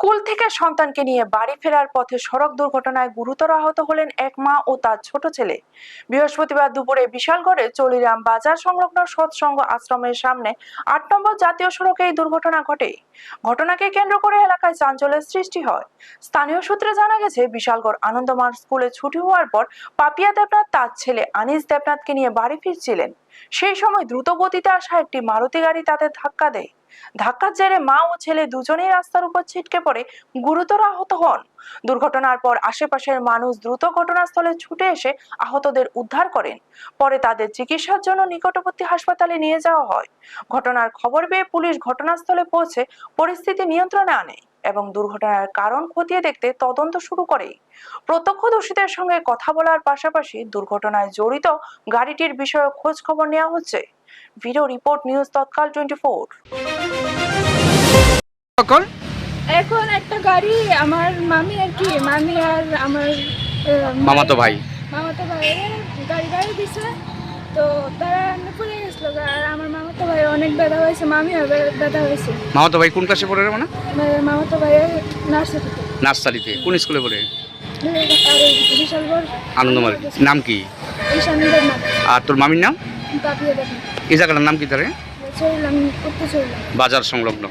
School থেকে সন্তানকে নিয়ে বাড়ি ফেরার পথে সড়ক দুর্ঘটনায় গুরুতর আহত হলেন এক মা ও তার ছোট ছেলে। বৃহস্পতিবার দুপুরে বিশালগড়ে চলিরাম বাজার সংলগ্ন সৎসঙ্গ আশ্রমের সামনে ৮ নম্বর জাতীয় সড়কে এই দুর্ঘটনা ঘটে। ঘটনাকে কেন্দ্র করে এলাকায় চাঞ্চল্যের সৃষ্টি হয়। স্থানীয় সূত্রে জানা গেছে, বিশালগড় আনন্দমার্গ স্কুলে ছুটি হওয়ার পর পাপিয়া দেবনাথ তার ছেলে আনিস দেবনাথকে নিয়ে বাড়ি ফিরছিলেন। সেই সময় দ্রুত গতিতে আসা একটি মারুতি গাড়ি তাদের ধাক্কা দেয়। ধাক্কার জেরে মা ও ছেলে দুজনেই রাস্তার উপর ছিটকে পড়ে গুরুতর আহত হন। দুর্ঘটনার পর আশেপাশের মানুষ দ্রুত ঘটনাস্থলে ছুটে এসে আহতদের উদ্ধার করেন। পরে তাদের চিকিৎসার জন্য নিকটবর্তী হাসপাতালে নিয়ে যাওয়া হয়। ঘটনার খবর পেয়ে পুলিশ ঘটনাস্থলে পৌঁছে পরিস্থিতি নিয়ন্ত্রণে আনে এবং দুর্ঘটনার কারণ খতিয়ে দেখতে তদন্ত শুরু করে। প্রত্যক্ষদর্শীদের সঙ্গে কথা বলার পাশাপাশি দুর্ঘটনায় জড়িত গাড়িটির বিষয়ে খোঁজ খবর নেওয়া হচ্ছে। ভিডিও রিপোর্ট, নিউজ তৎকাল 24। এখন একটা গাড়ি আমার মামি আর আমার মামাতো ভাই গাড়ি দিছে, তো তারা পড়ে গেছিল। আর আমার মামাতো ভাই অনেক ব্যথা হয়েছে, মামিও ব্যথা হয়েছে। মামাতো ভাই কোন ক্লাসে পড়ে? মানে মামাতো ভাই নার্সারিতে। কোন স্কুলে পড়ে? বিশালগড় আনন্দমার্গ। নাম কি? ঈশান দেবনাথ। আর তোর মামির নাম? পাপিয়া দেবনাথ। এই জায়গাটার নাম কি? তারে চলিলাম, উত্তর চলিলাম বাজার সংলগ্ন।